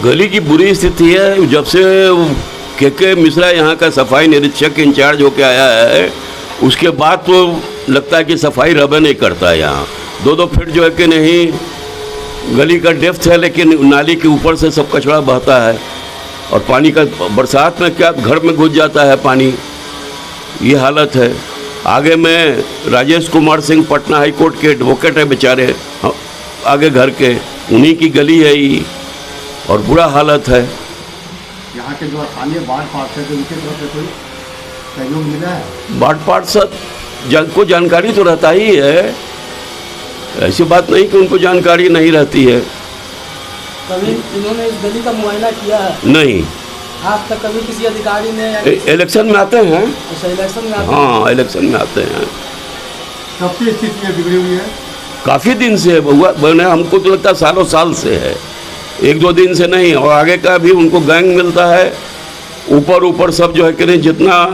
गली की बुरी स्थिति है। जब से के मिश्रा यहाँ का सफाई निरीक्षक इंचार्ज होके आया है, उसके बाद तो लगता है कि सफाई रबे नहीं करता है। यहाँ 2-2 फीट जो है कि नहीं गली का डेप्थ है, लेकिन नाली के ऊपर से सब कचरा बहता है और पानी का बरसात में क्या घर में घुस जाता है पानी, ये हालत है। आगे में राजेश कुमार सिंह पटना हाई कोर्ट के एडवोकेट है बेचारे, आगे घर के, उन्हीं की गली है ये और बुरा हालत है। यहाँ के जो स्थानीय वार्ड पार्षद है उनकी तरफ से कोई सहयोग मिला है? वार्ड पार्षद को जानकारी तो रहता ही है, ऐसी बात नहीं कि उनको जानकारी नहीं रहती है। कभी इन्होंने इस गली का मुआयना किया है? नहीं, आज तक कभी किसी अधिकारी ने इलेक्शन में आते हैं। अच्छा, इलेक्शन में आते हैं? हाँ, इलेक्शन में आते हैं। कब से स्थिति बिगड़ी हुई है? काफ़ी दिन से हुआ बने, हमको तो लगता है सालों साल से है, 1-2 दिन से नहीं। और आगे का भी उनको गैंग मिलता है, ऊपर सब जो है कि नहीं जितना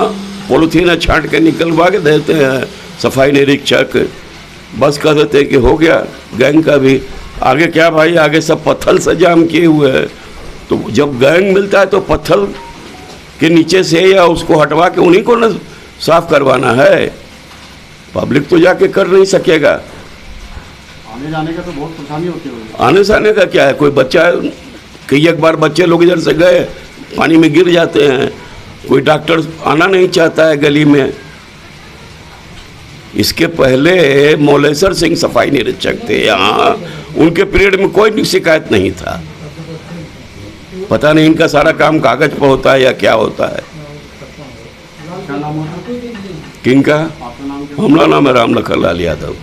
पॉलीथीन है छांट के निकलवा के देते हैं सफाई निरीक्षक, बस कह देते हैं कि हो गया गैंग का भी। आगे क्या भाई, आगे सब पत्थर से जाम किए हुए हैं, तो जब गैंग मिलता है तो पत्थर के नीचे से या उसको हटवा के उन्हीं को न साफ करवाना है, पब्लिक तो जाके कर नहीं सकेगा। आने जाने का तो बहुत परेशानी होती है। आने जाने का क्या है, कोई बच्चा, कई एक बार बच्चे लोग इधर से गए पानी में गिर जाते हैं, कोई डॉक्टर आना नहीं चाहता है गली में। इसके पहले मौलेश्वर सिंह सफाई निरीक्षक थे यहाँ, उनके पीरियड में कोई शिकायत नहीं था। पता नहीं इनका सारा काम कागज पर होता है या क्या होता है। क्या नाम होता है? किनका? आपका नाम क्या? हमारा नाम है राम लखन लाल यादव।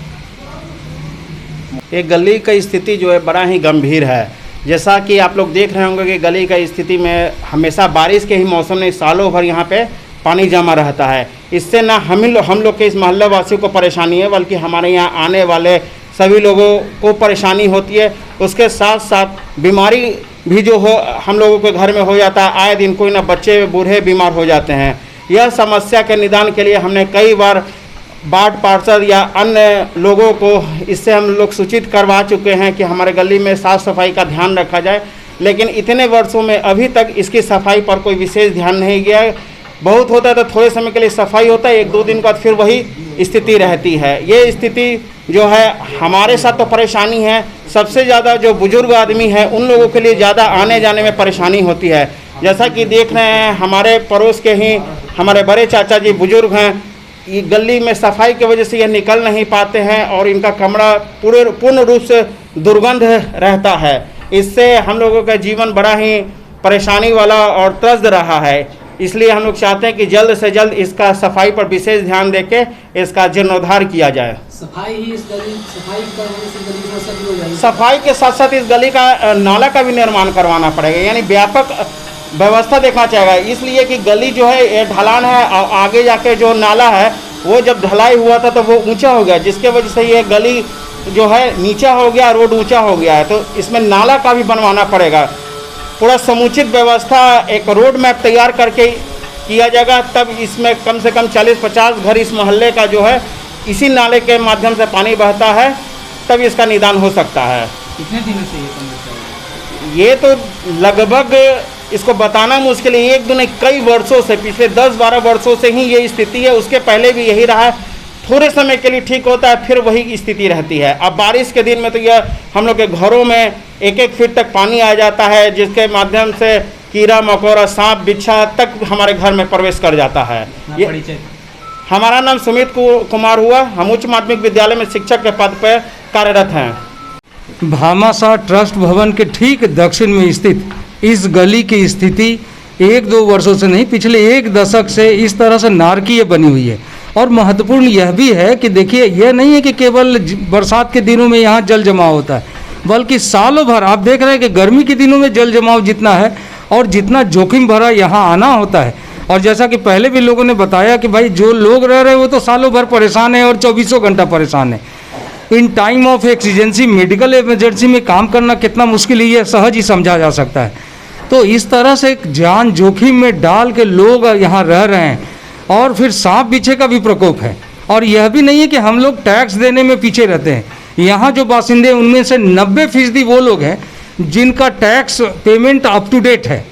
एक गली की स्थिति जो है बड़ा ही गंभीर है। जैसा कि आप लोग देख रहे होंगे कि गली का स्थिति में हमेशा बारिश के ही मौसम में सालों भर यहाँ पे पानी जमा रहता है। इससे ना हम लोग के इस मोहल्ला वासियों को परेशानी है, बल्कि हमारे यहाँ आने वाले सभी लोगों को परेशानी होती है। उसके साथ साथ बीमारी भी जो हो हम लोगों के घर में हो जाता है, आए दिन कोई ना बच्चे बूढ़े बीमार हो जाते हैं। यह समस्या के निदान के लिए हमने कई बार वार्ड पार्षद या अन्य लोगों को इससे हम लोग सूचित करवा चुके हैं कि हमारे गली में साफ़ सफाई का ध्यान रखा जाए, लेकिन इतने वर्षों में अभी तक इसकी सफाई पर कोई विशेष ध्यान नहीं गया है। बहुत होता है तो थोड़े समय के लिए सफाई होता है, 1-2 दिन बाद फिर वही स्थिति रहती है। ये स्थिति जो है हमारे साथ तो परेशानी है, सबसे ज़्यादा जो बुजुर्ग आदमी है उन लोगों के लिए ज़्यादा आने जाने में परेशानी होती है। जैसा कि देख रहे हैं हमारे पड़ोस के ही हमारे बड़े चाचा जी बुजुर्ग हैं, ये गली में सफाई की वजह से ये निकल नहीं पाते हैं और इनका कमरा पूर्ण रूप से दुर्गंध रहता है। इससे हम लोगों का जीवन बड़ा ही परेशानी वाला और त्रस्त रहा है। इसलिए हम लोग चाहते हैं कि जल्द से जल्द इसका सफाई पर विशेष ध्यान देके इसका जीर्णोद्धार किया जाए। सफाई के साथ साथ इस गली का नाला का भी निर्माण करवाना पड़ेगा, यानी व्यापक व्यवस्था देखना चाहिएगा। इसलिए कि गली जो है ये ढलान है और आगे जाके जो नाला है वो जब ढलाई हुआ था तो वो ऊंचा हो गया, जिसके वजह से ये गली जो है नीचा हो गया, रोड ऊंचा हो गया है। तो इसमें नाला का भी बनवाना पड़ेगा। पूरा समुचित व्यवस्था एक रोड मैप तैयार करके किया जाएगा, तब इसमें कम से कम 40-50 घर इस मोहल्ले का जो है इसी नाले के माध्यम से पानी बहता है, तब इसका निदान हो सकता है। कितने दिनों से ये समस्या है? ये तो लगभग इसको बताना मुश्किल है, एक दिन कई वर्षों से, पिछले 10-12 वर्षों से ही ये स्थिति है। उसके पहले भी यही रहा है, थोड़े समय के लिए ठीक होता है फिर वही स्थिति रहती है। अब बारिश के दिन में तो यह हम लोग के घरों में 1-1 फीट तक पानी आ जाता है, जिसके माध्यम से कीड़ा मकोड़ा सांप बिच्छा तक हमारे घर में प्रवेश कर जाता है। ये हमारा नाम सुमित कुमार हुआ, हम उच्च माध्यमिक विद्यालय में शिक्षक के पद पर कार्यरत हैं। भामाशाह ट्रस्ट भवन के ठीक दक्षिण में स्थित इस गली की स्थिति 1-2 वर्षों से नहीं, पिछले 1 दशक से इस तरह से नारकीय बनी हुई है। और महत्वपूर्ण यह भी है कि देखिए, यह नहीं है कि केवल बरसात के दिनों में यहाँ जल जमाव होता है, बल्कि सालों भर आप देख रहे हैं कि गर्मी के दिनों में जल जमाव जितना है और जितना जोखिम भरा यहाँ आना होता है। और जैसा कि पहले भी लोगों ने बताया कि भाई जो लोग रह रहे हैं वो तो सालों भर परेशान है और 24 घंटा परेशान है। In time of exigency, medical emergency में काम करना कितना मुश्किल है, ये सहज ही समझा जा सकता है। तो इस तरह से जान जोखिम में डाल के लोग यहाँ रह रहे हैं और फिर सांप बिच्छे का भी प्रकोप है। और यह भी नहीं है कि हम लोग टैक्स देने में पीछे रहते हैं। यहाँ जो बासिंदे उनमें से 90% वो लोग हैं जिनका tax payment up to date है,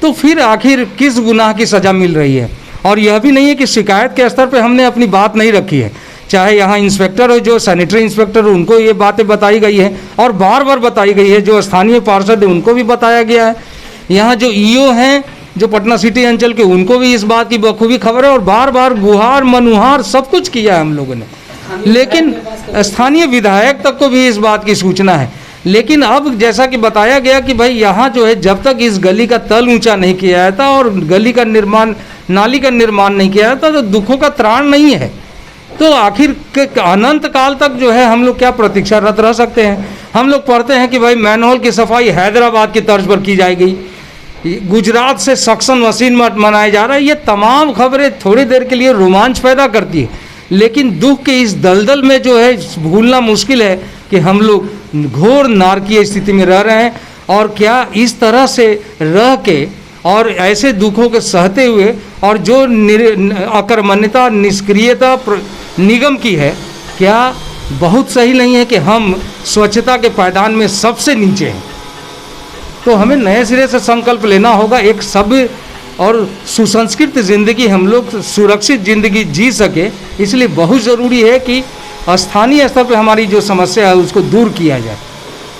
तो फिर आखिर किस गुनाह की सज़ा मिल रही है। और यह भी नहीं है कि शिकायत के स्तर पे हमने अपनी बात नहीं रखी है, चाहे यहाँ इंस्पेक्टर हो, जो सैनिटरी इंस्पेक्टर हो, उनको ये बातें बताई गई है और बार बार बताई गई है, जो स्थानीय पार्षद है उनको भी बताया गया है, यहाँ जो ईओ हैं जो पटना सिटी अंचल के, उनको भी इस बात की बखूबी खबर है और बार बार गुहार मनुहार सब कुछ किया है हम लोगों ने, लेकिन स्थानीय विधायक तक को भी इस बात की सूचना है। लेकिन अब जैसा कि बताया गया कि भाई यहाँ जो है जब तक इस गली का तल ऊंचा नहीं किया जाता और गली का निर्माण, नाली का निर्माण नहीं किया जाता तो दुखों का त्राण नहीं है। तो आखिर के अनंत काल तक जो है हम लोग क्या प्रतीक्षारत रह सकते हैं। हम लोग पढ़ते हैं कि भाई मैनहोल की सफाई हैदराबाद की तर्ज पर की जाएगी, गुजरात से सक्शन मशीन मनाया जा रहा है। ये तमाम खबरें थोड़ी देर के लिए रोमांच पैदा करती है, लेकिन दुख के इस दलदल में जो है भूलना मुश्किल है कि हम लोग घोर नारकीय स्थिति में रह रहे हैं। और क्या इस तरह से रह के और ऐसे दुखों के सहते हुए और जो अकर्मण्यता, निष्क्रियता निगम की है, क्या बहुत सही नहीं है कि हम स्वच्छता के पायदान में सबसे नीचे हैं। तो हमें नए सिरे से संकल्प लेना होगा, एक सभ्य और सुसंस्कृत ज़िंदगी हम लोग सुरक्षित ज़िंदगी जी सके। इसलिए बहुत ज़रूरी है कि स्थानीय स्तर पर हमारी जो समस्या है उसको दूर किया जाए।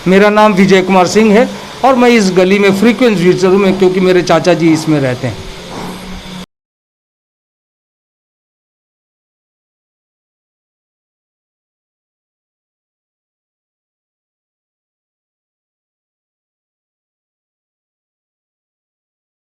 मेरा नाम विजय कुमार सिंह है और मैं इस गली में फ्रीक्वेंट विजिटर हूँ, क्योंकि मेरे चाचा जी इसमें रहते हैं।